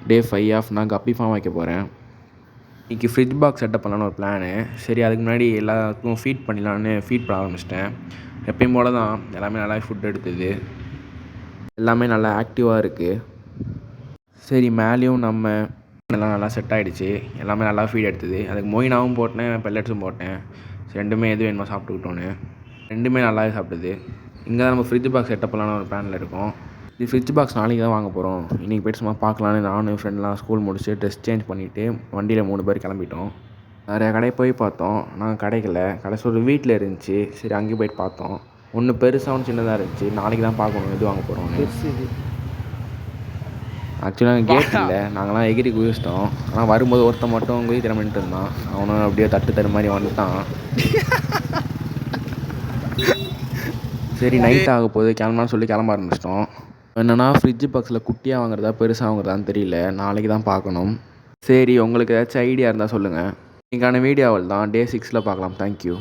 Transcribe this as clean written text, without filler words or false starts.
டே 5 of நான் கப்பி form வைக்க போகிறேன். இன்றைக்கி ஃப்ரிட்ஜ் பாக்ஸ் செட்டப் பண்ணலான்னு ஒரு பிளானு. சரி, அதுக்கு முன்னாடி எல்லாத்துக்கும் ஃபீட் பண்ணிடலான்னு ஃபீட் பண்ண ஆரம்பிச்சிட்டேன். எப்பயும் போல தான் எல்லாமே நல்லா ஃபுட் எடுத்தது, எல்லாமே நல்லா ஆக்டிவாக இருக்குது. சரி, மேலேயும் நம்ம எல்லாம் நல்லா செட் ஆகிடுச்சு, எல்லாமே நல்லா ஃபீட் எடுத்தது. அதுக்கு மொயினாவும் போட்டேன், பெல்லட்ஸும் போட்டேன். ரெண்டுமே எது வேணுமோ சாப்பிட்டுக்கிட்டோன்னு ரெண்டுமே நல்லாவே சாப்பிடுது. இங்கே தான் நம்ம ஃப்ரிட்ஜ் பாக்ஸ் செட்டப் பண்ணலான்னு ஒரு பிளானில் இருக்கோம். இது ஃப்ரிட்ஜ் பாக்ஸ் நாளைக்கு தான் வாங்க போகிறோம். இன்றைக்கி போய்ட்டு சும்மா பார்க்கலான்னு நானும் ஃப்ரெண்ட்லாம் ஸ்கூல் முடிச்சு ட்ரெஸ் சேஞ்ச் பண்ணிவிட்டு வண்டியில் 3 பேர் கிளம்பிட்டோம். நிறையா கடையை போய் பார்த்தோம், நாங்கள் கிடைக்கல. கடைசி ஒரு வீட்டில் இருந்துச்சு. சரி, அங்கேயும் போய்ட்டு பார்த்தோம். ஒன்று பெருசாக ஒன்று சின்னதாக இருந்துச்சு. நாளைக்கு தான் பார்க்கணும் எது வாங்க போகிறோன்னு. ஆக்சுவலாக நாங்கள் கேட் இல்லை, நாங்களாம் எகிரி குதிச்சிட்டோம். ஆனால் வரும்போது ஒருத்தன் மட்டும் குதி திறமிட்டு இருந்தான். அவனும் அப்படியே தட்டு மாதிரி வந்துட்டான். சரி, நைட் ஆக போது கிளம்பலான்னு சொல்லி கிளம்ப ஆரம்பிச்சிட்டோம். என்னென்னா ஃப்ரிட்ஜ் பாக்ஸில் குட்டியாக வாங்குறதா பெருசாக வாங்குறதான்னு தெரியல, நாளைக்கு தான் பார்க்கணும். சரி, உங்களுக்கு ஏதாச்சும் ஐடியா இருந்தால் சொல்லுங்கள். இன்றைக்கான வீடியோவில் தான் டே 6 பார்க்கலாம். தேங்க்யூ.